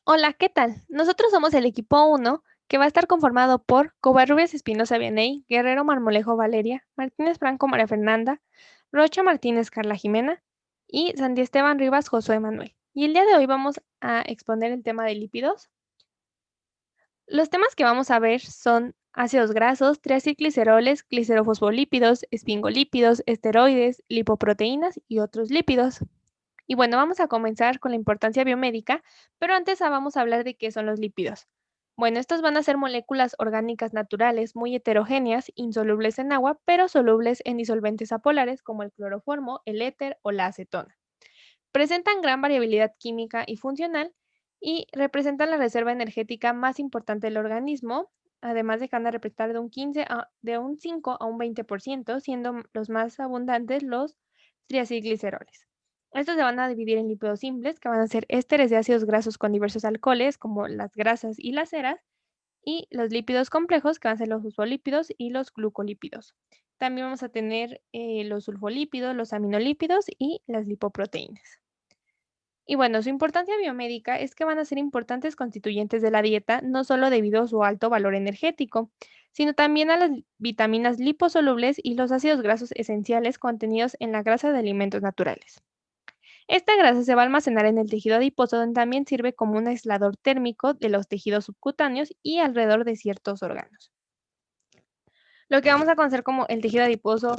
Hola, ¿qué tal? Nosotros somos el equipo 1, que va a estar conformado por Covarrubias Espinosa Vianey, Guerrero Marmolejo Valeria, Martínez Franco María Fernanda, Rocha Martínez Carla Jimena y Sandy Esteban Rivas Josué Manuel. Y el día de hoy vamos a exponer el tema de lípidos. Los temas que vamos a ver son ácidos grasos, triacilgliceroles, glicerofosfolípidos, esfingolípidos, esteroides, lipoproteínas y otros lípidos. Y bueno, vamos a comenzar con la importancia biomédica, pero antes vamos a hablar de qué son los lípidos. Bueno, estos van a ser moléculas orgánicas naturales muy heterogéneas, insolubles en agua, pero solubles en disolventes apolares como el cloroformo, el éter o la acetona. Presentan gran variabilidad química y funcional y representan la reserva energética más importante del organismo, además de que van a representar de un 5 a un 20%, siendo los más abundantes los triacilgliceroles. Estos se van a dividir en lípidos simples, que van a ser ésteres de ácidos grasos con diversos alcoholes, como las grasas y las ceras, y los lípidos complejos, que van a ser los fosfolípidos y los glucolípidos. También vamos a tener los sulfolípidos, los aminolípidos y las lipoproteínas. Y bueno, su importancia biomédica es que van a ser importantes constituyentes de la dieta, no solo debido a su alto valor energético, sino también a las vitaminas liposolubles y los ácidos grasos esenciales contenidos en la grasa de alimentos naturales. Esta grasa se va a almacenar en el tejido adiposo, donde también sirve como un aislador térmico de los tejidos subcutáneos y alrededor de ciertos órganos. Lo que vamos a conocer como el tejido adiposo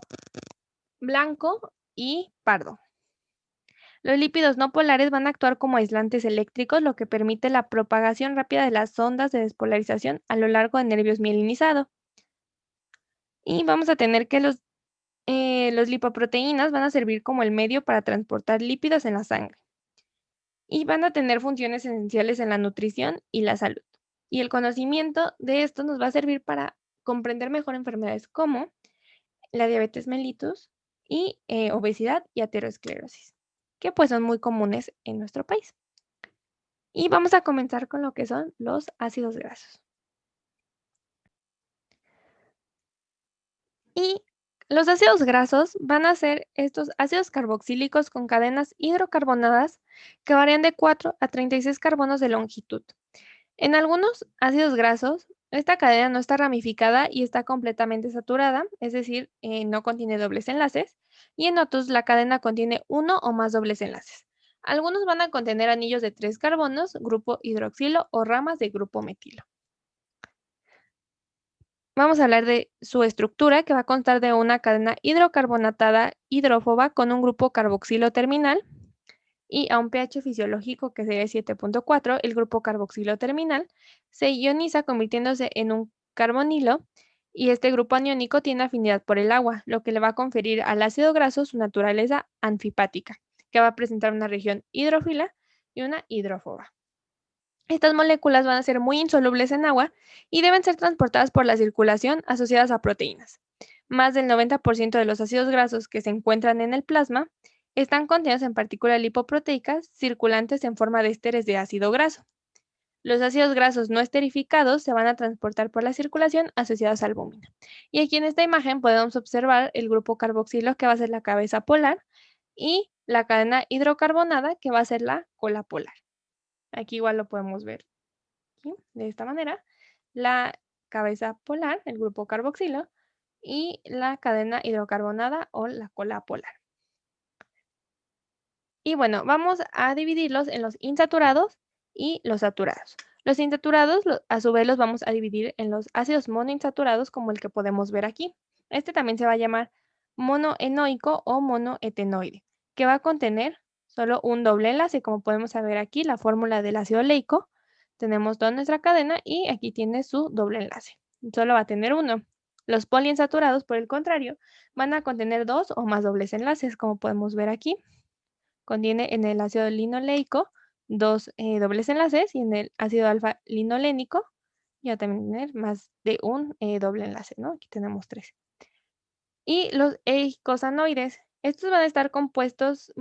blanco y pardo. Los lípidos no polares van a actuar como aislantes eléctricos, lo que permite la propagación rápida de las ondas de despolarización a lo largo de nervios mielinizados. Y vamos a tener que los lipoproteínas van a servir como el medio para transportar lípidos en la sangre. Y van a tener funciones esenciales en la nutrición y la salud. Y el conocimiento de esto nos va a servir para comprender mejor enfermedades como la diabetes mellitus y obesidad y aterosclerosis, que pues son muy comunes en nuestro país. Y vamos a comenzar con lo que son los ácidos grasos. Y los ácidos grasos van a ser estos ácidos carboxílicos con cadenas hidrocarbonadas que varían de 4 a 36 carbonos de longitud. En algunos ácidos grasos, esta cadena no está ramificada y está completamente saturada, es decir, no contiene dobles enlaces, y en otros la cadena contiene uno o más dobles enlaces. Algunos van a contener anillos de 3 carbonos, grupo hidroxilo o ramas de grupo metilo. Vamos a hablar de su estructura, que va a constar de una cadena hidrocarbonatada hidrófoba con un grupo carboxilo terminal y a un pH fisiológico que sería 7.4, el grupo carboxilo terminal se ioniza convirtiéndose en un carbonilo y este grupo aniónico tiene afinidad por el agua, lo que le va a conferir al ácido graso su naturaleza anfipática, que va a presentar una región hidrófila y una hidrófoba. Estas moléculas van a ser muy insolubles en agua y deben ser transportadas por la circulación asociadas a proteínas. Más del 90% de los ácidos grasos que se encuentran en el plasma están contenidos en partículas lipoproteicas circulantes en forma de ésteres de ácido graso. Los ácidos grasos no esterificados se van a transportar por la circulación asociados al albúmina. Y aquí en esta imagen podemos observar el grupo carboxilo, que va a ser la cabeza polar, y la cadena hidrocarbonada, que va a ser la cola polar. Aquí igual lo podemos ver aquí, de esta manera, la cabeza polar, el grupo carboxilo, y la cadena hidrocarbonada o la cola polar. Y bueno, vamos a dividirlos en los insaturados y los saturados. Los insaturados, a su vez, los vamos a dividir en los ácidos monoinsaturados, como el que podemos ver aquí. Este también se va a llamar monoenoico o monoetenoide, que va a contener solo un doble enlace, como podemos ver aquí, la fórmula del ácido oleico. Tenemos toda nuestra cadena y aquí tiene su doble enlace. Solo va a tener uno. Los poliinsaturados, por el contrario, van a contener dos o más dobles enlaces, como podemos ver aquí. Contiene en el ácido linoleico dos dobles enlaces y en el ácido alfa-linolénico ya también tener más de un doble enlace, ¿no? Aquí tenemos tres. Y los eicosanoides, estos van a estar compuestos,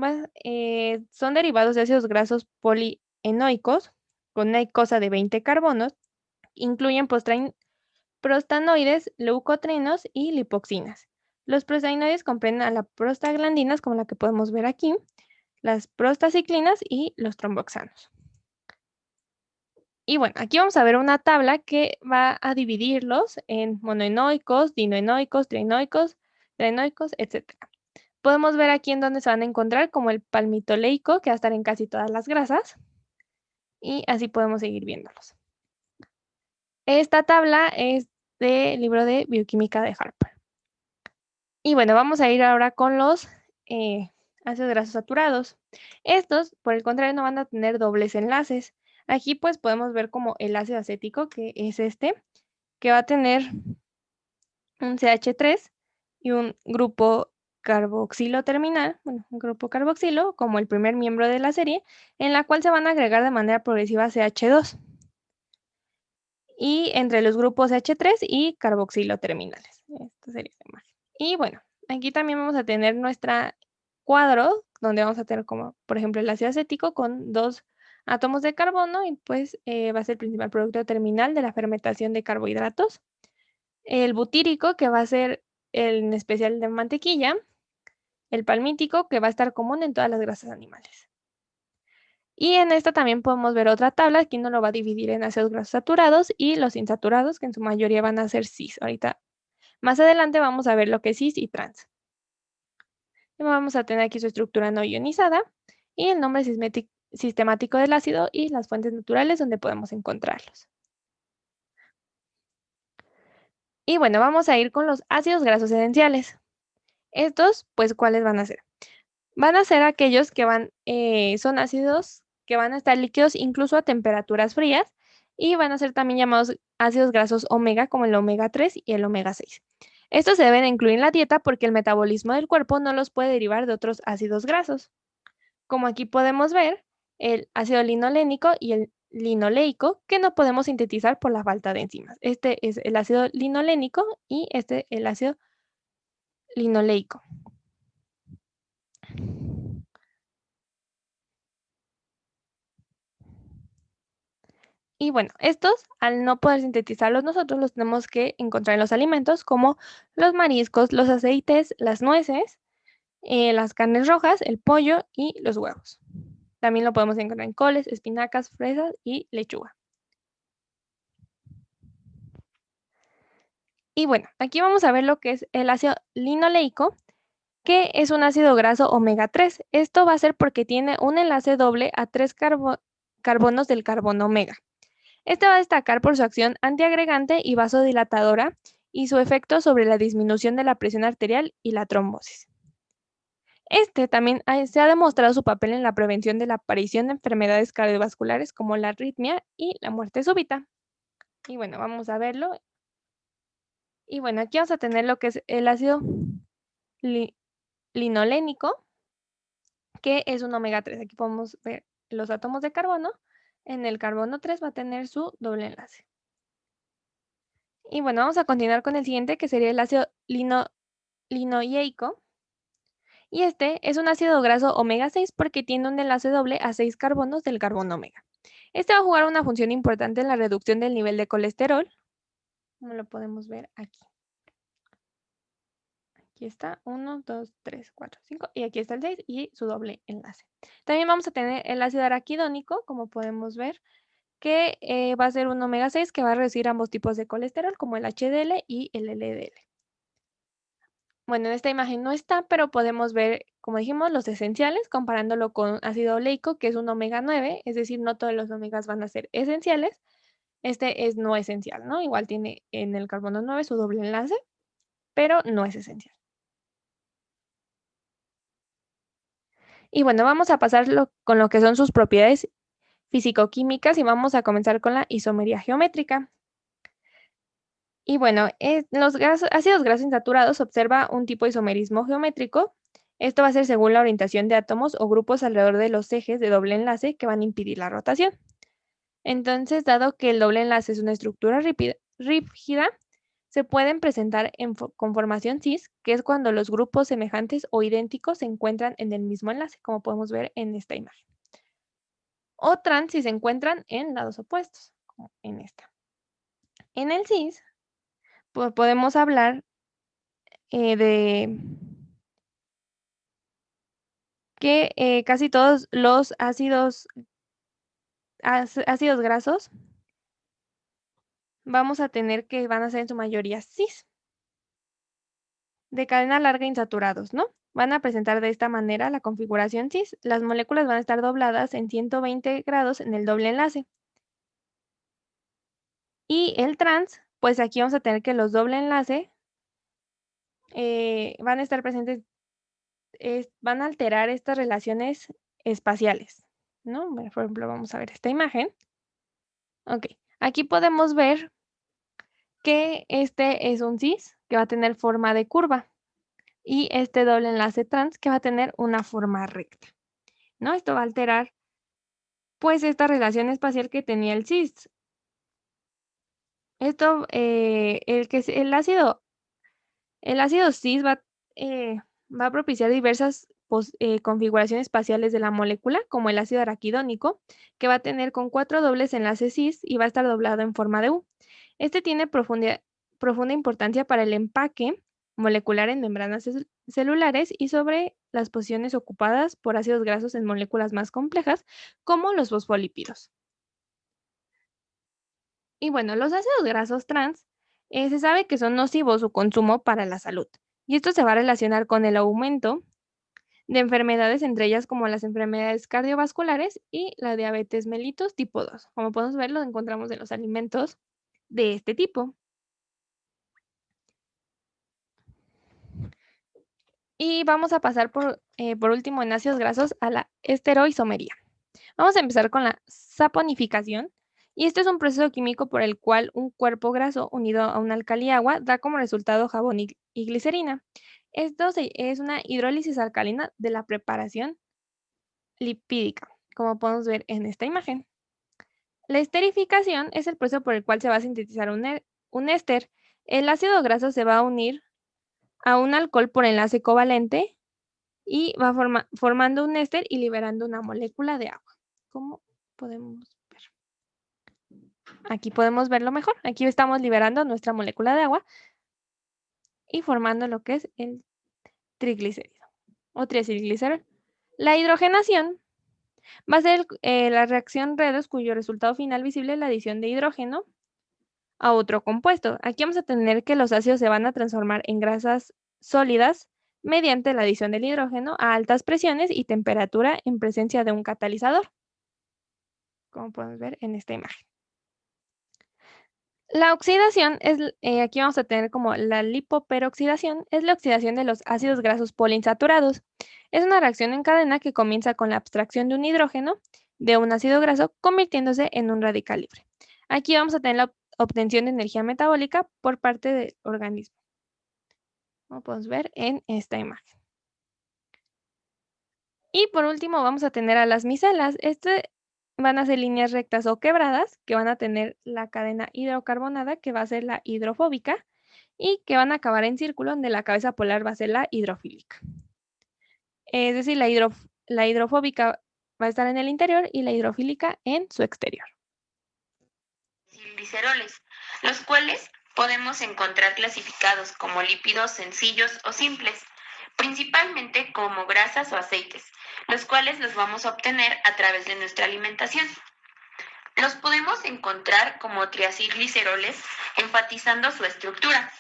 son derivados de ácidos grasos polienoicos con una eicosa de 20 carbonos, incluyen prostanoides, leucotrienos y lipoxinas. Los prostanoides comprenden a las prostaglandinas, como la que podemos ver aquí, las prostaciclinas y los tromboxanos. Y bueno, aquí vamos a ver una tabla que va a dividirlos en monoenoicos, dinoenoicos, trienoicos, etcétera. Podemos ver aquí en dónde se van a encontrar como el palmitoleico, que va a estar en casi todas las grasas, y así podemos seguir viéndolos. Esta tabla es del libro de Bioquímica de Harper. Y bueno, vamos a ir ahora con los ácidos grasos saturados. Estos, por el contrario, no van a tener dobles enlaces. Aquí pues podemos ver como el ácido acético, que es este, que va a tener un CH3 y un grupo carboxilo terminal, bueno, un grupo carboxilo como el primer miembro de la serie, en la cual se van a agregar de manera progresiva CH2 y entre los grupos CH3 y carboxilo terminales. Esta sería la imagen. Y bueno, aquí también vamos a tener nuestra cuadro, donde vamos a tener como, por ejemplo, el ácido acético con 2 átomos de carbono y pues va a ser el principal producto terminal de la fermentación de carbohidratos. El butírico, que va a ser en especial de mantequilla. El palmítico, que va a estar común en todas las grasas animales. Y en esta también podemos ver otra tabla, aquí no lo va a dividir en ácidos grasos saturados y los insaturados, que en su mayoría van a ser cis. Ahorita, más adelante vamos a ver lo que es cis y trans. Y vamos a tener aquí su estructura no ionizada y el nombre sistemático del ácido y las fuentes naturales donde podemos encontrarlos. Y bueno, vamos a ir con los ácidos grasos esenciales. Estos, pues, ¿cuáles van a ser? Van a ser aquellos que son ácidos que van a estar líquidos incluso a temperaturas frías y van a ser también llamados ácidos grasos omega, como el omega 3 y el omega 6. Estos se deben incluir en la dieta porque el metabolismo del cuerpo no los puede derivar de otros ácidos grasos. Como aquí podemos ver, el ácido linolénico y el linoleico, que no podemos sintetizar por la falta de enzimas. Este es el ácido linolénico y este el ácido linoleico. Y bueno, estos, al no poder sintetizarlos nosotros, los tenemos que encontrar en los alimentos como los mariscos, los aceites, las nueces, las carnes rojas, el pollo y los huevos. También lo podemos encontrar en coles, espinacas, fresas y lechuga. Y bueno, aquí vamos a ver lo que es el ácido linoleico, que es un ácido graso omega 3. Esto va a ser porque tiene un enlace doble a 3 carbonos del carbono omega. Este va a destacar por su acción antiagregante y vasodilatadora y su efecto sobre la disminución de la presión arterial y la trombosis. Este también se ha demostrado su papel en la prevención de la aparición de enfermedades cardiovasculares como la arritmia y la muerte súbita. Y bueno, vamos a verlo. Y bueno, aquí vamos a tener lo que es el ácido linolénico, que es un omega 3. Aquí podemos ver los átomos de carbono. En el carbono 3 va a tener su doble enlace. Y bueno, vamos a continuar con el siguiente, que sería el ácido linoleico. Y este es un ácido graso omega 6 porque tiene un enlace doble a 6 carbonos del carbono omega. Este va a jugar una función importante en la reducción del nivel de colesterol, como lo podemos ver aquí. Aquí está 1, 2, 3, 4, 5 y aquí está el 6 y su doble enlace. También vamos a tener el ácido araquidónico, como podemos ver, que va a ser un omega 6 que va a reducir ambos tipos de colesterol, como el HDL y el LDL. Bueno, en esta imagen no está, pero podemos ver, como dijimos, los esenciales comparándolo con ácido oleico, que es un omega 9, es decir, no todos los omegas van a ser esenciales. Este es no esencial, ¿no? Igual tiene en el carbono 9 su doble enlace, pero no es esencial. Y bueno, vamos a pasar con lo que son sus propiedades físico-químicas y vamos a comenzar con la isomería geométrica. Y bueno, los ácidos grasos insaturados observa un tipo de isomerismo geométrico. Esto va a ser según la orientación de átomos o grupos alrededor de los ejes de doble enlace que van a impedir la rotación. Entonces, dado que el doble enlace es una estructura rígida, se pueden presentar en conformación cis, que es cuando los grupos semejantes o idénticos se encuentran en el mismo enlace, como podemos ver en esta imagen. O trans si se encuentran en lados opuestos, como en esta. En el cis, pues podemos hablar de que casi todos los ácidos grasos vamos a tener que van a ser en su mayoría cis, de cadena larga insaturados, ¿no? Van a presentar de esta manera la configuración cis. Las moléculas van a estar dobladas en 120 grados en el doble enlace. Y el trans, pues aquí vamos a tener que los doble enlace van a estar presentes, van a alterar estas relaciones espaciales, ¿no? Bueno, por ejemplo, vamos a ver esta imagen. Ok, aquí podemos ver que este es un cis que va a tener forma de curva y este doble enlace trans que va a tener una forma recta, ¿no? Esto va a alterar pues esta relación espacial que tenía el cis. Esto, el ácido cis va a propiciar diversas configuraciones espaciales de la molécula, como el ácido araquidónico, que va a tener con 4 dobles enlaces cis y va a estar doblado en forma de U. Este tiene profunda importancia para el empaque molecular en membranas celulares y sobre las posiciones ocupadas por ácidos grasos en moléculas más complejas, como los fosfolípidos. Y bueno, los ácidos grasos trans se sabe que son nocivos su consumo para la salud. Y esto se va a relacionar con el aumento de enfermedades, entre ellas como las enfermedades cardiovasculares y la diabetes mellitus tipo 2. Como podemos ver, lo encontramos en los alimentos de este tipo. Y vamos a pasar por último en ácidos grasos a la esteroisomería. Vamos a empezar con la saponificación. Y este es un proceso químico por el cual un cuerpo graso unido a un álcali agua da como resultado jabón y glicerina. Esto es una hidrólisis alcalina de la preparación lipídica, como podemos ver en esta imagen. La esterificación es el proceso por el cual se va a sintetizar un éster. El ácido graso se va a unir a un alcohol por enlace covalente y va formando un éster y liberando una molécula de agua. ¿Cómo podemos ver? Aquí podemos verlo mejor. Aquí estamos liberando nuestra molécula de agua y formando lo que es el triglicérido o triacilglicerol. La hidrogenación va a ser la reacción redox cuyo resultado final visible es la adición de hidrógeno a otro compuesto. Aquí vamos a tener que los ácidos se van a transformar en grasas sólidas mediante la adición del hidrógeno a altas presiones y temperatura en presencia de un catalizador, como podemos ver en esta imagen. La oxidación es, aquí vamos a tener como la lipoperoxidación, es la oxidación de los ácidos grasos poliinsaturados. Es una reacción en cadena que comienza con la abstracción de un hidrógeno de un ácido graso, convirtiéndose en un radical libre. Aquí vamos a tener la obtención de energía metabólica por parte del organismo, como podemos ver en esta imagen. Y por último vamos a tener a las micelas. Van a ser líneas rectas o quebradas que van a tener la cadena hidrocarbonada, que va a ser la hidrofóbica, y que van a acabar en círculo, donde la cabeza polar va a ser la hidrofílica. Es decir, la hidrofóbica va a estar en el interior y la hidrofílica en su exterior. Gliceroles, los cuales podemos encontrar clasificados como lípidos sencillos o simples, principalmente como grasas o aceites, los cuales los vamos a obtener a través de nuestra alimentación. Los podemos encontrar como triacilgliceroles, enfatizando su estructura,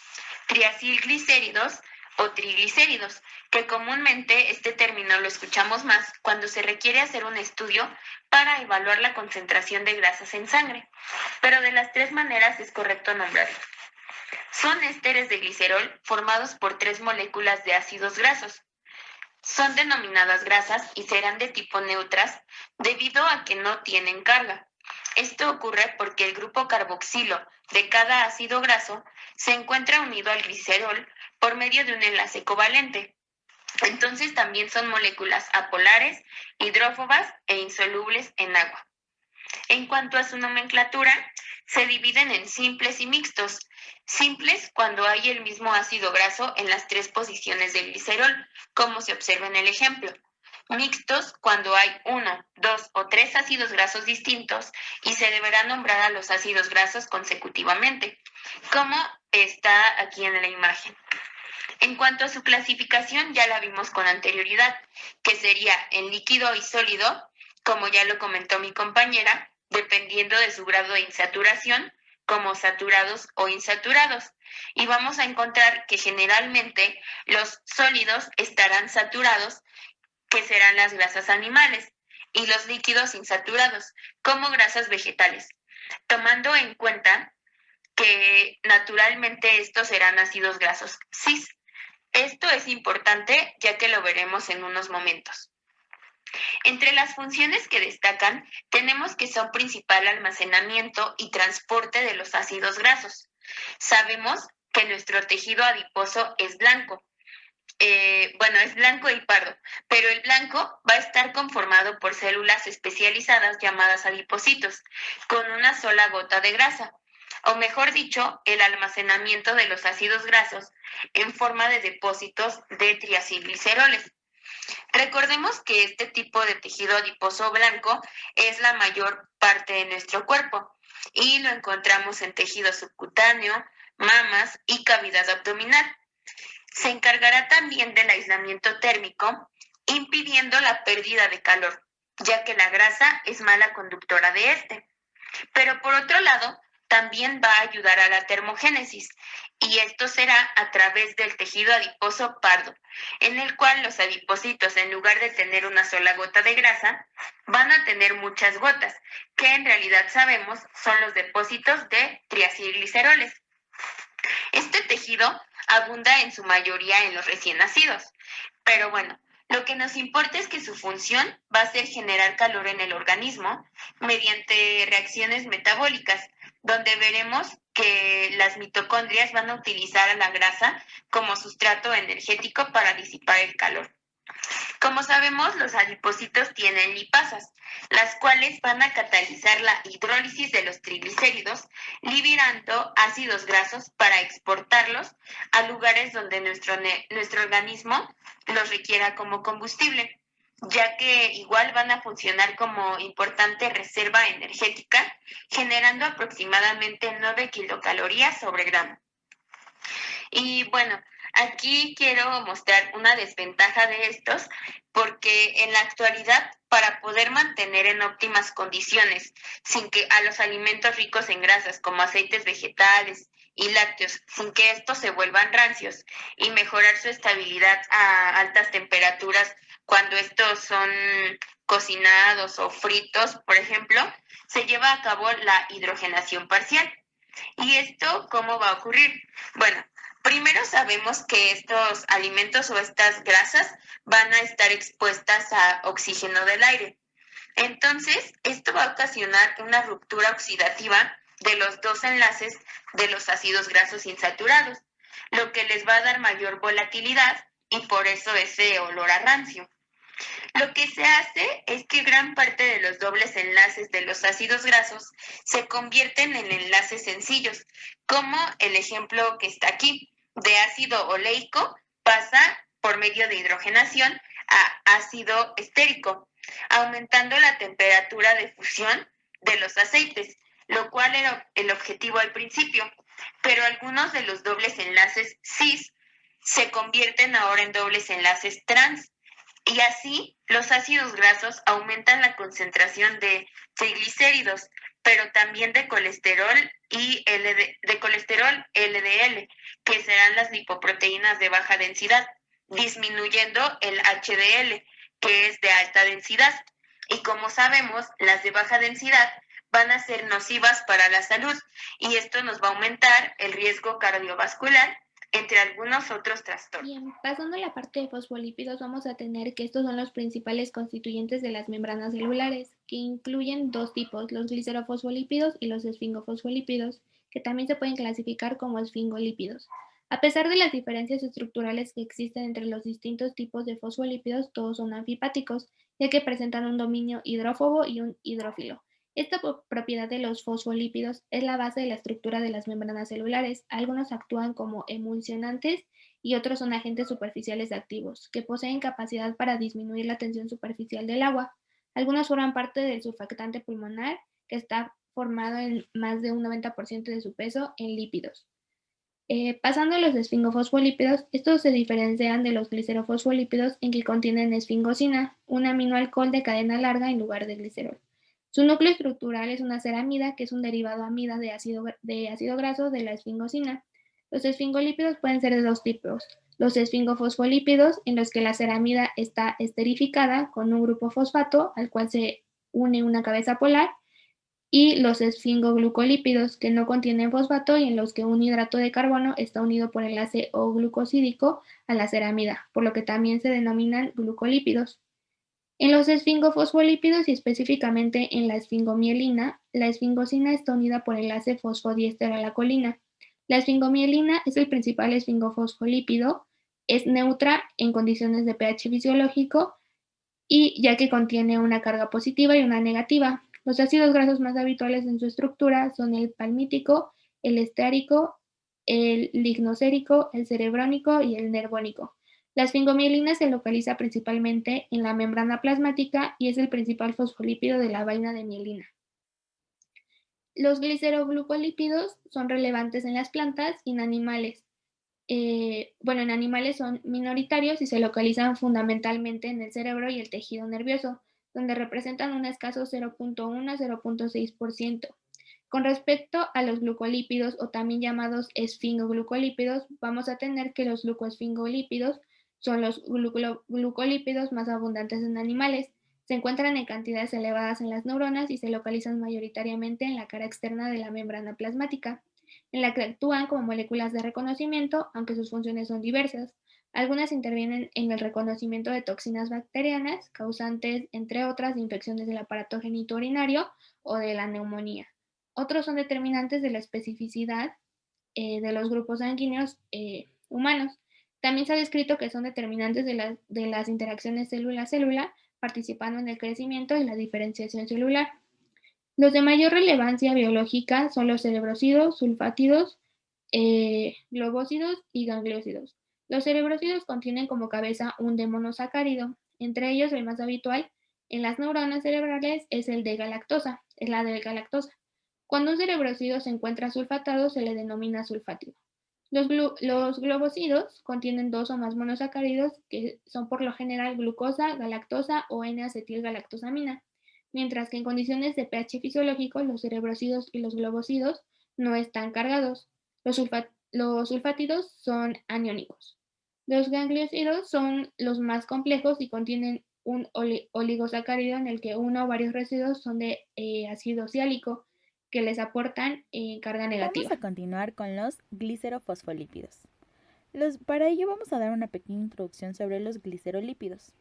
triacilglicéridos o triglicéridos, que comúnmente este término lo escuchamos más cuando se requiere hacer un estudio para evaluar la concentración de grasas en sangre, pero de las tres maneras es correcto nombrarlo. Son ésteres de glicerol formados por 3 moléculas de ácidos grasos. Son denominadas grasas y serán de tipo neutras debido a que no tienen carga. Esto ocurre porque el grupo carboxilo de cada ácido graso se encuentra unido al glicerol por medio de un enlace covalente. Entonces también son moléculas apolares, hidrófobas e insolubles en agua. En cuanto a su nomenclatura, se dividen en simples y mixtos. Simples cuando hay el mismo ácido graso en las 3 posiciones del glicerol, como se observa en el ejemplo. Mixtos cuando hay 1, 2 o 3 ácidos grasos distintos y se deberá nombrar a los ácidos grasos consecutivamente, como está aquí en la imagen. En cuanto a su clasificación, ya la vimos con anterioridad, que sería en líquido y sólido, como ya lo comentó mi compañera, dependiendo de su grado de insaturación, como saturados o insaturados. Y vamos a encontrar que generalmente los sólidos estarán saturados, que serán las grasas animales, y los líquidos insaturados, como grasas vegetales, tomando en cuenta que naturalmente estos serán ácidos grasos cis. Esto es importante ya que lo veremos en unos momentos. Entre las funciones que destacan, tenemos que son principal almacenamiento y transporte de los ácidos grasos. Sabemos que nuestro tejido adiposo es blanco. Es blanco y pardo, pero el blanco va a estar conformado por células especializadas llamadas adipocitos, con una sola gota de grasa, o mejor dicho, el almacenamiento de los ácidos grasos en forma de depósitos de triacilgliceroles. Recordemos que este tipo de tejido adiposo blanco es la mayor parte de nuestro cuerpo y lo encontramos en tejido subcutáneo, mamas y cavidad abdominal. Se encargará también del aislamiento térmico, impidiendo la pérdida de calor, ya que la grasa es mala conductora de este. Pero por otro lado, también va a ayudar a la termogénesis, y esto será a través del tejido adiposo pardo, en el cual los adipocitos, en lugar de tener una sola gota de grasa, van a tener muchas gotas, que en realidad sabemos son los depósitos de triacilgliceroles. Este tejido abunda en su mayoría en los recién nacidos, pero bueno, lo que nos importa es que su función va a ser generar calor en el organismo mediante reacciones metabólicas, donde veremos que las mitocondrias van a utilizar a la grasa como sustrato energético para disipar el calor. Como sabemos, los adipocitos tienen lipasas, las cuales van a catalizar la hidrólisis de los triglicéridos, liberando ácidos grasos para exportarlos a lugares donde nuestro organismo los requiera como combustible, ya que igual van a funcionar como importante reserva energética, generando aproximadamente 9 kilocalorías sobre gramo. Y bueno, aquí quiero mostrar una desventaja de estos, porque en la actualidad, para poder mantener en óptimas condiciones, sin que a los alimentos ricos en grasas como aceites vegetales y lácteos, sin que estos se vuelvan rancios, y mejorar su estabilidad a altas temperaturas cuando estos son cocinados o fritos, por ejemplo, se lleva a cabo la hidrogenación parcial. ¿Y esto cómo va a ocurrir? Bueno, primero sabemos que estos alimentos o estas grasas van a estar expuestas a oxígeno del aire. Entonces, esto va a ocasionar una ruptura oxidativa de los dos enlaces de los ácidos grasos insaturados, lo que les va a dar mayor volatilidad y por eso ese olor a rancio. Lo que se hace es que gran parte de los dobles enlaces de los ácidos grasos se convierten en enlaces sencillos, como el ejemplo que está aquí, de ácido oleico pasa por medio de hidrogenación a ácido estérico, aumentando la temperatura de fusión de los aceites, lo cual era el objetivo al principio, pero algunos de los dobles enlaces cis se convierten ahora en dobles enlaces trans. Y así, los ácidos grasos aumentan la concentración de triglicéridos, pero también de colesterol y de colesterol LDL, que serán las lipoproteínas de baja densidad, disminuyendo el HDL, que es de alta densidad. Y como sabemos, las de baja densidad van a ser nocivas para la salud, y esto nos va a aumentar el riesgo cardiovascular, entre algunos otros trastornos. Bien, pasando a la parte de fosfolípidos, vamos a tener que estos son los principales constituyentes de las membranas celulares, que incluyen dos tipos, los glicerofosfolípidos y los esfingofosfolípidos, que también se pueden clasificar como esfingolípidos. A pesar de las diferencias estructurales que existen entre los distintos tipos de fosfolípidos, todos son anfipáticos, ya que presentan un dominio hidrófobo y un hidrófilo. Esta propiedad de los fosfolípidos es la base de la estructura de las membranas celulares. Algunos actúan como emulsionantes y otros son agentes superficiales activos, que poseen capacidad para disminuir la tensión superficial del agua. Algunos forman parte del surfactante pulmonar, que está formado en más de un 90% de su peso en lípidos. Pasando a los esfingofosfolípidos, estos se diferencian de los glicerofosfolípidos en que contienen esfingosina, un aminoalcohol de cadena larga en lugar de glicerol. Su núcleo estructural es una ceramida, que es un derivado amida de ácido graso de la esfingosina. Los esfingolípidos pueden ser de dos tipos: los esfingofosfolípidos, en los que la ceramida está esterificada con un grupo fosfato al cual se une una cabeza polar, y los esfingoglucolípidos, que no contienen fosfato y en los que un hidrato de carbono está unido por enlace O-glucosídico a la ceramida, por lo que también se denominan glucolípidos. En los esfingofosfolípidos y específicamente en la esfingomielina, la esfingosina está unida por enlace fosfodiéster a la colina. La esfingomielina es el principal esfingofosfolípido, es neutra en condiciones de pH fisiológico y ya que contiene una carga positiva y una negativa. Los ácidos grasos más habituales en su estructura son el palmítico, el esteárico, el lignocérico, el cerebrónico y el nervónico. La esfingomielina se localiza principalmente en la membrana plasmática y es el principal fosfolípido de la vaina de mielina. Los gliceroglucolípidos son relevantes en las plantas y en animales. En animales son minoritarios y se localizan fundamentalmente en el cerebro y el tejido nervioso, donde representan un escaso 0.1 a 0.6%. Con respecto a los glucolípidos, o también llamados esfingoglucolípidos, vamos a tener que los glucoesfingolípidos son los glucolípidos más abundantes en animales. Se encuentran en cantidades elevadas en las neuronas y se localizan mayoritariamente en la cara externa de la membrana plasmática, en la que actúan como moléculas de reconocimiento, aunque sus funciones son diversas. Algunas intervienen en el reconocimiento de toxinas bacterianas, causantes, entre otras, de infecciones del aparato genitourinario o de la neumonía. Otros son determinantes de la especificidad de los grupos sanguíneos humanos. También se ha descrito que son determinantes de las interacciones célula-célula, participando en el crecimiento y la diferenciación celular. Los de mayor relevancia biológica son los cerebrocidos, sulfátidos, globócidos y gangliósidos. Los cerebrocidos contienen como cabeza un D-monosacárido. Entre ellos, el más habitual en las neuronas cerebrales es la D-galactosa. Cuando un cerebrocido se encuentra sulfatado, se le denomina sulfátido. Los globocidos contienen dos o más monosacáridos, que son por lo general glucosa, galactosa o N-acetilgalactosamina, mientras que en condiciones de pH fisiológico los cerebrocidos y los globocidos no están cargados. Los sulfátidos son aniónicos. Los gangliosidos son los más complejos y contienen un oligosacárido en el que uno o varios residuos son de ácido siálico, que les aportan carga negativa. Vamos a continuar con los glicerofosfolípidos. Para ello vamos a dar una pequeña introducción sobre los glicerolípidos.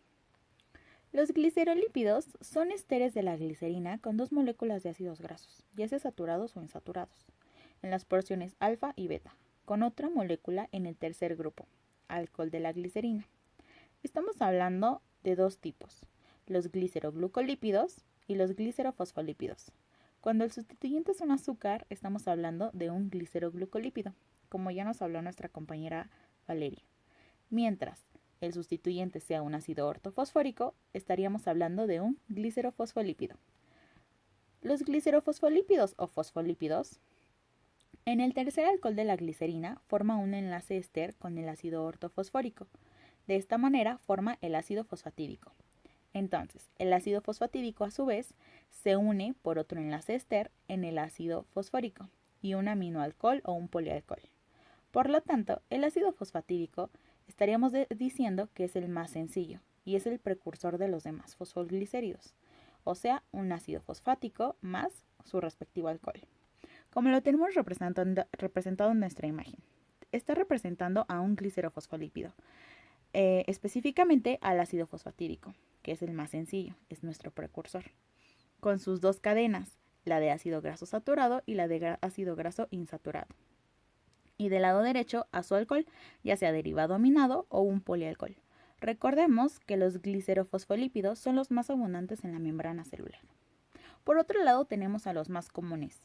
Los glicerolípidos son esteres de la glicerina con dos moléculas de ácidos grasos, ya sea saturados o insaturados, en las porciones alfa y beta, con otra molécula en el tercer grupo, alcohol de la glicerina. Estamos hablando de dos tipos, los gliceroglucolípidos y los glicerofosfolípidos. Cuando el sustituyente es un azúcar, estamos hablando de un gliceroglucolípido, como ya nos habló nuestra compañera Valeria. Mientras el sustituyente sea un ácido ortofosfórico, estaríamos hablando de un glicerofosfolípido. Los glicerofosfolípidos o fosfolípidos, en el tercer alcohol de la glicerina, forma un enlace éster con el ácido ortofosfórico. De esta manera forma el ácido fosfatídico. Entonces, el ácido fosfatídico a su vez se une por otro enlace éster en el ácido fosfórico y un aminoalcohol o un polialcohol. Por lo tanto, el ácido fosfatídico estaríamos diciendo que es el más sencillo y es el precursor de los demás fosfoglicéridos, o sea, un ácido fosfático más su respectivo alcohol. Como lo tenemos representado en nuestra imagen, está representando a un glicerofosfolípido, específicamente al ácido fosfatídico, que es el más sencillo, es nuestro precursor, con sus dos cadenas, la de ácido graso saturado y la de ácido graso insaturado. Y del lado derecho a su alcohol, ya sea derivado aminado o un polialcohol. Recordemos que los glicerofosfolípidos son los más abundantes en la membrana celular. Por otro lado tenemos a los más comunes.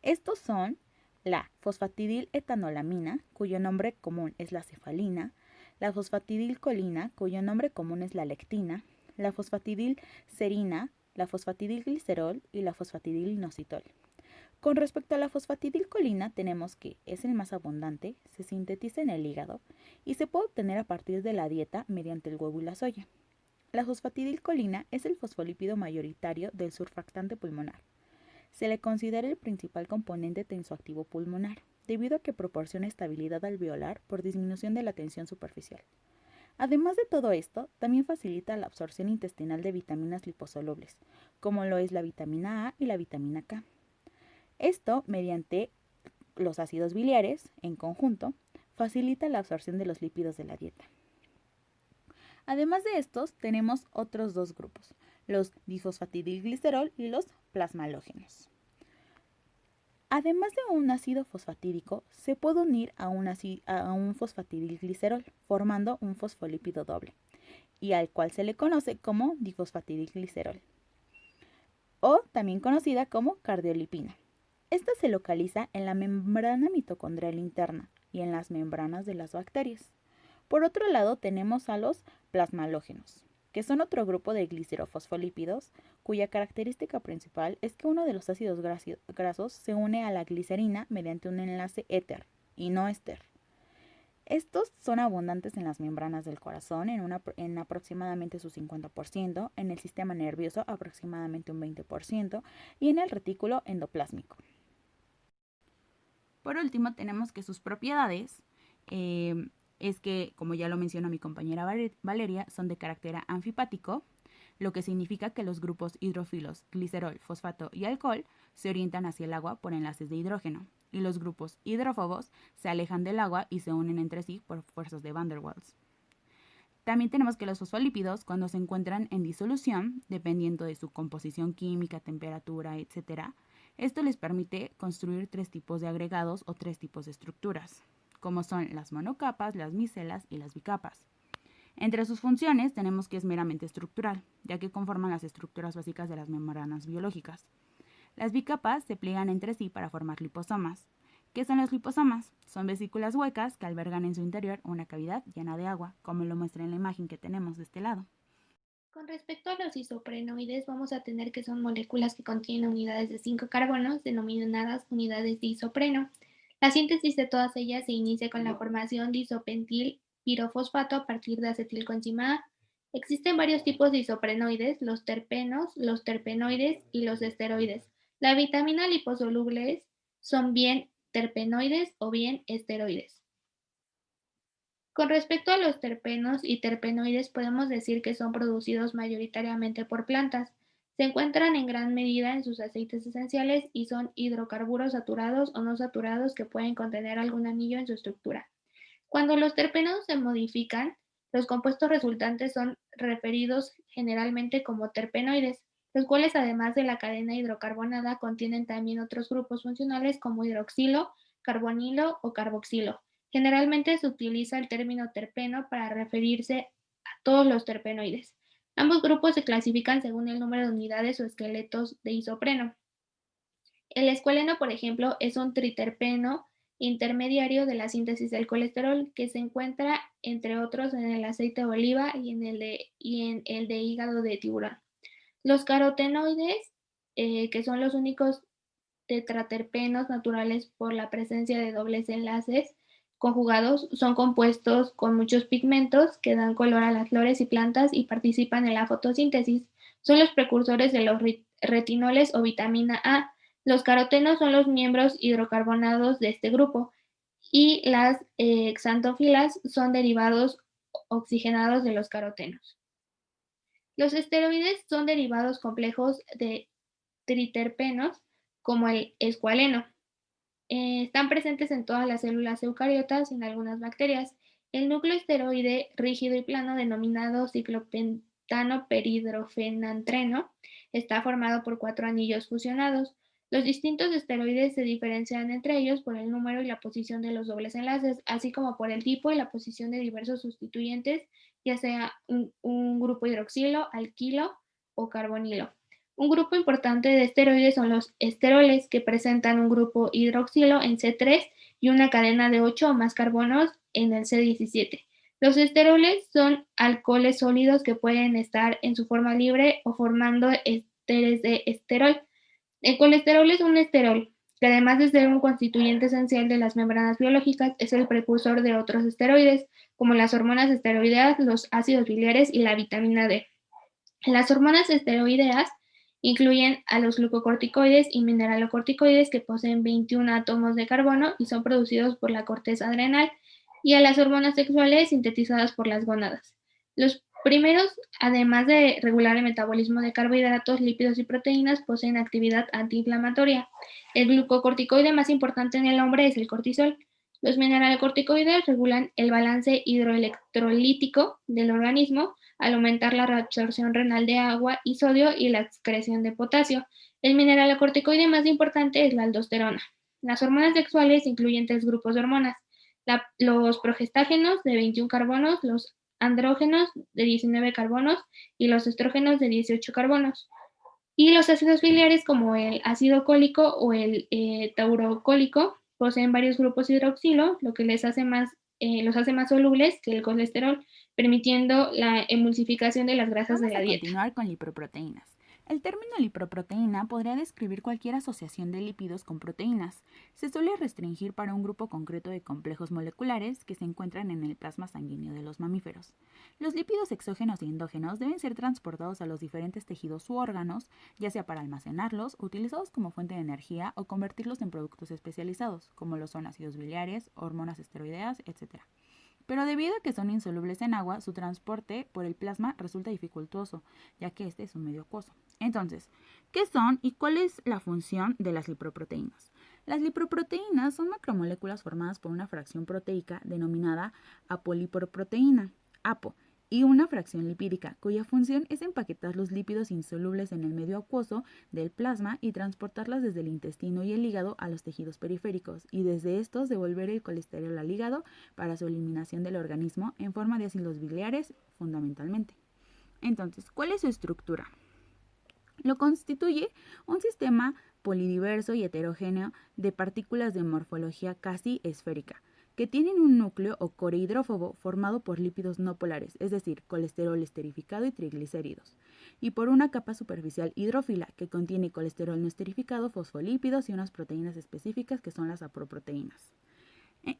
Estos son la fosfatidiletanolamina, cuyo nombre común es la cefalina, la fosfatidilcolina, cuyo nombre común es la lectina, la fosfatidilserina, la fosfatidilglicerol y la fosfatidilinositol. Con respecto a la fosfatidilcolina, tenemos que es el más abundante, se sintetiza en el hígado y se puede obtener a partir de la dieta mediante el huevo y la soya. La fosfatidilcolina es el fosfolípido mayoritario del surfactante pulmonar. Se le considera el principal componente tensoactivo pulmonar, debido a que proporciona estabilidad alveolar por disminución de la tensión superficial. Además de todo esto, también facilita la absorción intestinal de vitaminas liposolubles, como lo es la vitamina A y la vitamina K. Esto, mediante los ácidos biliares, en conjunto, facilita la absorción de los lípidos de la dieta. Además de estos, tenemos otros dos grupos, los difosfatidilglicerol y los plasmalógenos. Además de un ácido fosfatídico, se puede unir a un fosfatidilglicerol, formando un fosfolípido doble, y al cual se le conoce como difosfatidilglicerol, o también conocida como cardiolipina. Esta se localiza en la membrana mitocondrial interna y en las membranas de las bacterias. Por otro lado, tenemos a los plasmalógenos, que son otro grupo de glicerofosfolípidos, cuya característica principal es que uno de los ácidos grasos se une a la glicerina mediante un enlace éter y no éster. Estos son abundantes en las membranas del corazón en aproximadamente su 50%, en el sistema nervioso aproximadamente un 20% y en el retículo endoplásmico. Por último, tenemos que sus propiedades es que, como ya lo mencionó mi compañera Valeria, son de carácter anfipático, lo que significa que los grupos hidrofilos, glicerol, fosfato y alcohol se orientan hacia el agua por enlaces de hidrógeno, y los grupos hidrófobos se alejan del agua y se unen entre sí por fuerzas de Van der Waals. También tenemos que los fosfolípidos, cuando se encuentran en disolución, dependiendo de su composición química, temperatura, etc., esto les permite construir tres tipos de agregados o tres tipos de estructuras, como son las monocapas, las micelas y las bicapas. Entre sus funciones tenemos que es meramente estructural, ya que conforman las estructuras básicas de las membranas biológicas. Las bicapas se pliegan entre sí para formar liposomas. ¿Qué son los liposomas? Son vesículas huecas que albergan en su interior una cavidad llena de agua, como lo muestra en la imagen que tenemos de este lado. Con respecto a los isoprenoides, vamos a tener que son moléculas que contienen unidades de 5 carbonos, denominadas unidades de isopreno. La síntesis de todas ellas se inicia con la formación de isopentil pirofosfato a partir de acetilcoenzima A. Existen varios tipos de isoprenoides, los terpenos, los terpenoides y los esteroides. La vitamina liposolubles son bien terpenoides o bien esteroides. Con respecto a los terpenos y terpenoides, podemos decir que son producidos mayoritariamente por plantas. Se encuentran en gran medida en sus aceites esenciales y son hidrocarburos saturados o no saturados que pueden contener algún anillo en su estructura. Cuando los terpenos se modifican, los compuestos resultantes son referidos generalmente como terpenoides, los cuales además de la cadena hidrocarbonada contienen también otros grupos funcionales como hidroxilo, carbonilo o carboxilo. Generalmente se utiliza el término terpeno para referirse a todos los terpenoides. Ambos grupos se clasifican según el número de unidades o esqueletos de isopreno. El escualeno, por ejemplo, es un triterpeno intermediario de la síntesis del colesterol que se encuentra, entre otros, en el aceite de oliva y en el de hígado de tiburón. Los carotenoides, que son los únicos tetraterpenos naturales por la presencia de dobles enlaces conjugados, son compuestos con muchos pigmentos que dan color a las flores y plantas y participan en la fotosíntesis. Son los precursores de los retinoles o vitamina A. Los carotenos son los miembros hidrocarbonados de este grupo y las xantofilas son derivados oxigenados de los carotenos. Los esteroides son derivados complejos de triterpenos como el escualeno. Están presentes en todas las células eucariotas y en algunas bacterias. El núcleo esteroide rígido y plano, denominado ciclopentano peridrofenantreno, está formado por 4 anillos fusionados. Los distintos esteroides se diferencian entre ellos por el número y la posición de los dobles enlaces, así como por el tipo y la posición de diversos sustituyentes, ya sea un grupo hidroxilo, alquilo o carbonilo. Un grupo importante de esteroides son los esteroles, que presentan un grupo hidroxilo en C3 y una cadena de 8 o más carbonos en el C17. Los esteroles son alcoholes sólidos que pueden estar en su forma libre o formando ésteres de esterol. El colesterol es un esterol, que además de ser un constituyente esencial de las membranas biológicas, es el precursor de otros esteroides, como las hormonas esteroideas, los ácidos biliares y la vitamina D. Las hormonas esteroideas incluyen a los glucocorticoides y mineralocorticoides que poseen 21 átomos de carbono y son producidos por la corteza adrenal, y a las hormonas sexuales sintetizadas por las gónadas. Los primeros, además de regular el metabolismo de carbohidratos, lípidos y proteínas, poseen actividad antiinflamatoria. El glucocorticoide más importante en el hombre es el cortisol. Los mineralocorticoides regulan el balance hidroelectrolítico del organismo al aumentar la reabsorción renal de agua y sodio y la excreción de potasio. El mineralocorticoide más importante es la aldosterona. Las hormonas sexuales incluyen 3 grupos de hormonas: los progestágenos de 21 carbonos, los andrógenos de 19 carbonos y los estrógenos de 18 carbonos. Y los ácidos biliares, como el ácido cólico o el taurocólico, poseen varios grupos hidroxilo, lo que los hace más solubles que el colesterol, permitiendo la emulsificación de las grasas de la dieta. Vamos a continuar con lipoproteínas. El término lipoproteína podría describir cualquier asociación de lípidos con proteínas. Se suele restringir para un grupo concreto de complejos moleculares que se encuentran en el plasma sanguíneo de los mamíferos. Los lípidos exógenos y endógenos deben ser transportados a los diferentes tejidos u órganos, ya sea para almacenarlos, utilizados como fuente de energía o convertirlos en productos especializados, como lo son ácidos biliares, hormonas esteroideas, etc. Pero debido a que son insolubles en agua, su transporte por el plasma resulta dificultoso, ya que este es un medio acuoso. Entonces, ¿qué son y cuál es la función de las lipoproteínas? Las lipoproteínas son macromoléculas formadas por una fracción proteica denominada apolipoproteína, APO, y una fracción lipídica, cuya función es empaquetar los lípidos insolubles en el medio acuoso del plasma y transportarlas desde el intestino y el hígado a los tejidos periféricos, y desde estos devolver el colesterol al hígado para su eliminación del organismo en forma de ácidos biliares, fundamentalmente. Entonces, ¿cuál es su estructura? Lo constituye un sistema polidiverso y heterogéneo de partículas de morfología casi esférica, que tienen un núcleo o core hidrófobo formado por lípidos no polares, es decir, colesterol esterificado y triglicéridos, y por una capa superficial hidrófila que contiene colesterol no esterificado, fosfolípidos y unas proteínas específicas que son las aproproteínas.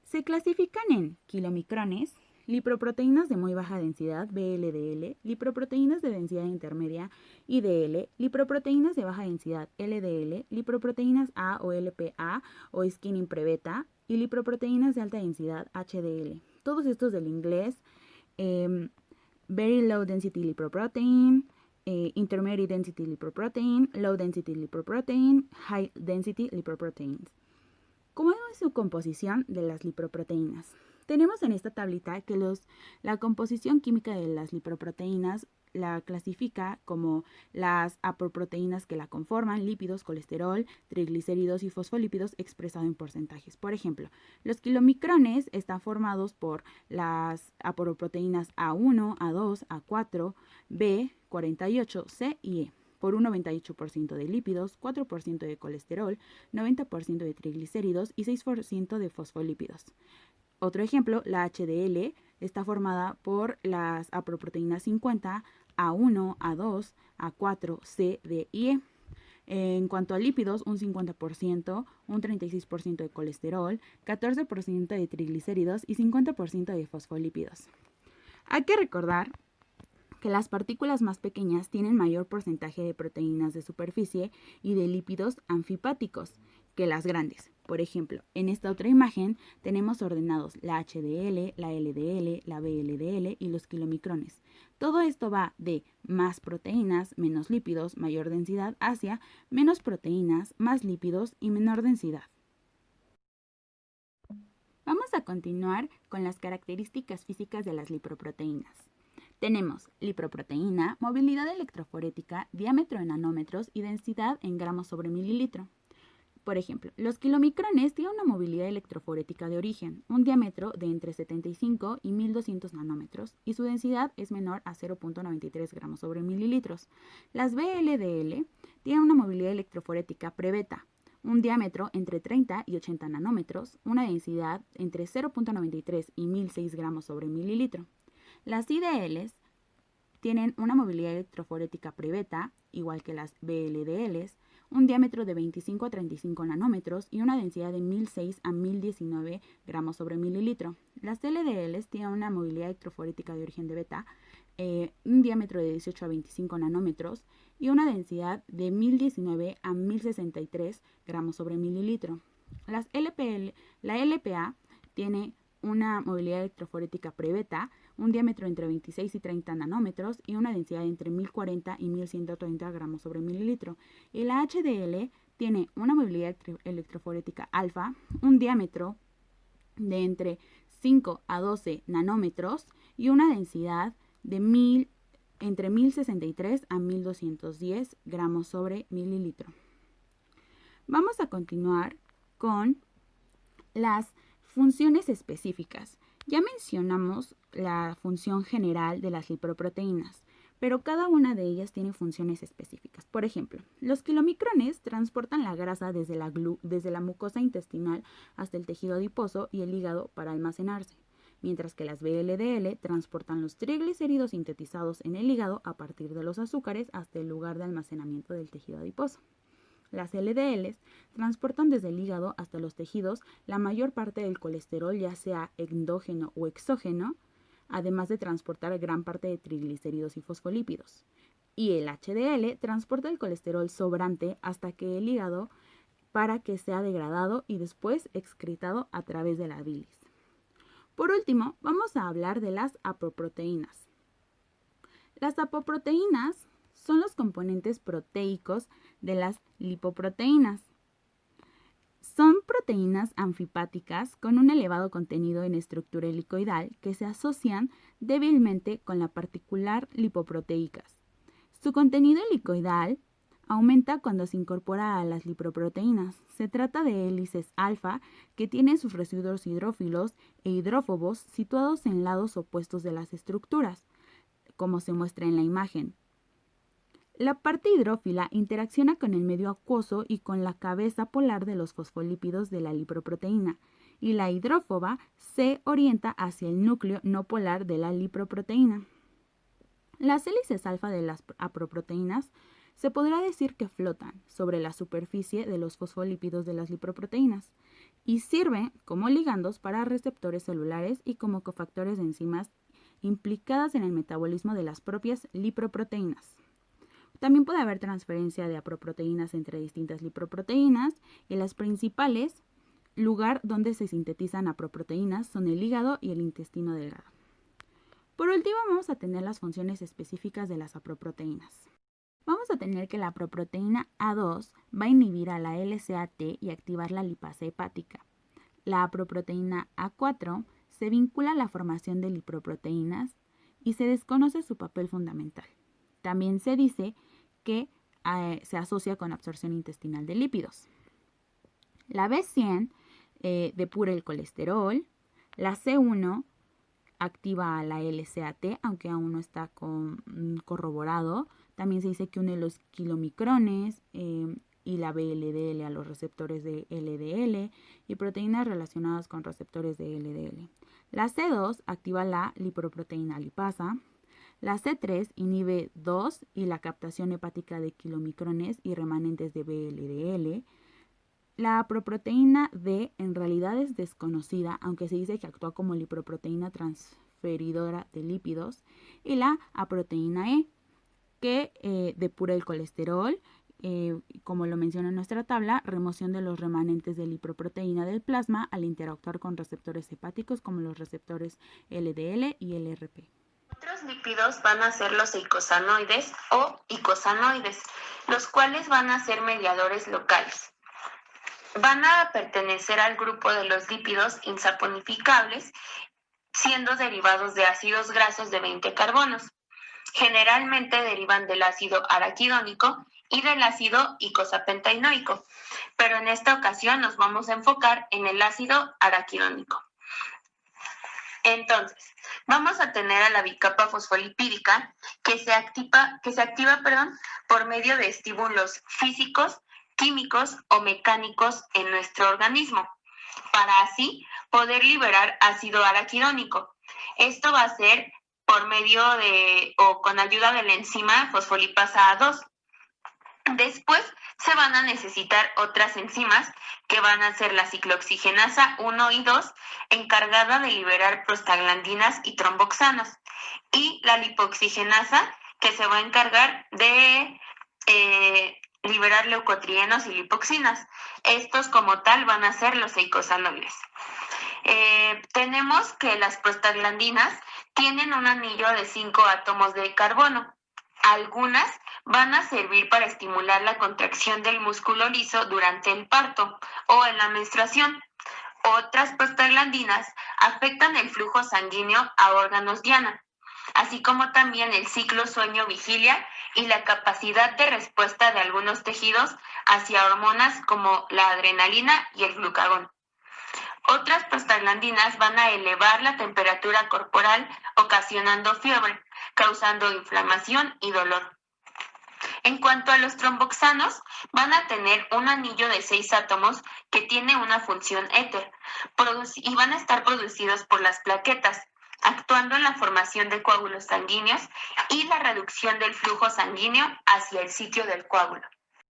Se clasifican en kilomicrones, lipoproteínas de muy baja densidad, VLDL, lipoproteínas de densidad intermedia, IDL, lipoproteínas de baja densidad, LDL, lipoproteínas A o LPA o skinning prebeta y lipoproteínas de alta densidad, HDL. Todos estos del inglés, very low density lipoprotein, intermediate density lipoprotein, low density lipoprotein, high density lipoproteins. ¿Cómo es su composición de las lipoproteínas? Tenemos en esta tablita que la composición química de las lipoproteínas la clasifica como las apoproteínas que la conforman, lípidos, colesterol, triglicéridos y fosfolípidos expresado en porcentajes. Por ejemplo, los kilomicrones están formados por las apoproteínas A1, A2, A4, B, 48, C y E, por un 98% de lípidos, 4% de colesterol, 90% de triglicéridos y 6% de fosfolípidos. Otro ejemplo, la HDL está formada por las apoproteínas 50, A1, A2, A4, C, D y E. En cuanto a lípidos, un 50%, un 36% de colesterol, 14% de triglicéridos y 50% de fosfolípidos. Hay que recordar que las partículas más pequeñas tienen mayor porcentaje de proteínas de superficie y de lípidos anfipáticos que las grandes. Por ejemplo, en esta otra imagen tenemos ordenados la HDL, la LDL, la VLDL y los kilomicrones. Todo esto va de más proteínas, menos lípidos, mayor densidad, hacia menos proteínas, más lípidos y menor densidad. Vamos a continuar con las características físicas de las lipoproteínas. Tenemos lipoproteína, movilidad electroforética, diámetro en nanómetros y densidad en gramos sobre mililitro. Por ejemplo, los kilomicrones tienen una movilidad electroforética de origen, un diámetro de entre 75 y 1200 nanómetros y su densidad es menor a 0.93 gramos sobre mililitros. Las VLDL tienen una movilidad electroforética pre-beta, un diámetro entre 30 y 80 nanómetros, una densidad entre 0.93 y 1006 gramos sobre mililitro. Las IDLs tienen una movilidad electroforética pre-beta, igual que las VLDLs, un diámetro de 25 a 35 nanómetros y una densidad de 1006 a 1019 gramos sobre mililitro. Las LDLs tienen una movilidad electroforética de origen de beta, un diámetro de 18 a 25 nanómetros y una densidad de 1019 a 1063 gramos sobre mililitro. La LPA tiene una movilidad electroforética pre-beta, un diámetro entre 26 y 30 nanómetros y una densidad entre 1040 y 1130 gramos sobre mililitro. Y la HDL tiene una movilidad electroforética alfa, un diámetro de entre 5 a 12 nanómetros y una densidad de entre 1063 a 1210 gramos sobre mililitro. Vamos a continuar con las funciones específicas. Ya mencionamos la función general de las lipoproteínas, pero cada una de ellas tiene funciones específicas. Por ejemplo, los kilomicrones transportan la grasa desde la mucosa intestinal hasta el tejido adiposo y el hígado para almacenarse, mientras que las VLDL transportan los triglicéridos sintetizados en el hígado a partir de los azúcares hasta el lugar de almacenamiento del tejido adiposo. Las LDLs transportan desde el hígado hasta los tejidos la mayor parte del colesterol, ya sea endógeno o exógeno, además de transportar gran parte de triglicéridos y fosfolípidos. Y el HDL transporta el colesterol sobrante hasta que el hígado para que sea degradado y después excretado a través de la bilis. Por último, vamos a hablar de las apoproteínas. Las apoproteínas son los componentes proteicos de las lipoproteínas. Son proteínas anfipáticas con un elevado contenido en estructura helicoidal que se asocian débilmente con la particular lipoproteicas. Su contenido helicoidal aumenta cuando se incorpora a las lipoproteínas. Se trata de hélices alfa que tienen sus residuos hidrófilos e hidrófobos situados en lados opuestos de las estructuras, como se muestra en la imagen. La parte hidrófila interacciona con el medio acuoso y con la cabeza polar de los fosfolípidos de la lipoproteína, y la hidrófoba se orienta hacia el núcleo no polar de la lipoproteína. Las hélices alfa de las apoproteínas se podrá decir que flotan sobre la superficie de los fosfolípidos de las lipoproteínas y sirven como ligandos para receptores celulares y como cofactores de enzimas implicadas en el metabolismo de las propias lipoproteínas. También puede haber transferencia de apoproteínas entre distintas lipoproteínas y las principales lugar donde se sintetizan apoproteínas son el hígado y el intestino delgado. Por último, vamos a tener las funciones específicas de las apoproteínas. Vamos a tener que la apoproteína A2 va a inhibir a la LCAT y activar la lipasa hepática. La apoproteína A4 se vincula a la formación de lipoproteínas y se desconoce su papel fundamental. También se dice que se asocia con absorción intestinal de lípidos. La B100 depura el colesterol. La C1 activa a la LCAT, aunque aún no está corroborado. También se dice que une los kilomicrones y la VLDL a los receptores de LDL y proteínas relacionadas con receptores de LDL. La C2 activa la lipoproteína lipasa. La C3 inhibe 2 y la captación hepática de kilomicrones y remanentes de VLDL. La apoproteína D en realidad es desconocida, aunque se dice que actúa como lipoproteína transferidora de lípidos. Y la aproteína E, que depura el colesterol, como lo menciona en nuestra tabla, remoción de los remanentes de lipoproteína del plasma al interactuar con receptores hepáticos como los receptores LDL y LRP. Otros lípidos van a ser los eicosanoides o icosanoides, los cuales van a ser mediadores locales. Van a pertenecer al grupo de los lípidos insaponificables, siendo derivados de ácidos grasos de 20 carbonos. Generalmente derivan del ácido araquidónico y del ácido icosapentaenoico, pero en esta ocasión nos vamos a enfocar en el ácido araquidónico. Entonces, vamos a tener a la bicapa fosfolipídica que se activa por medio de estímulos físicos, químicos o mecánicos en nuestro organismo, para así poder liberar ácido araquidónico. Esto va a ser por medio de o con ayuda de la enzima fosfolipasa A2. Después se van a necesitar otras enzimas que van a ser la ciclooxigenasa 1 y 2, encargada de liberar prostaglandinas y tromboxanas. y la lipoxigenasa, que se va a encargar de liberar leucotrienos y lipoxinas. Estos como tal van a ser los eicosanoides. Tenemos que las prostaglandinas tienen un anillo de 5 átomos de carbono. Algunas van a servir para estimular la contracción del músculo liso durante el parto o en la menstruación. Otras prostaglandinas afectan el flujo sanguíneo a órganos diana, así como también el ciclo sueño-vigilia y la capacidad de respuesta de algunos tejidos hacia hormonas como la adrenalina y el glucagón. Otras prostaglandinas van a elevar la temperatura corporal, ocasionando fiebre, causando inflamación y dolor. En cuanto a los tromboxanos, van a tener un anillo de 6 átomos que tiene una función éter y van a estar producidos por las plaquetas, actuando en la formación de coágulos sanguíneos y la reducción del flujo sanguíneo hacia el sitio del coágulo.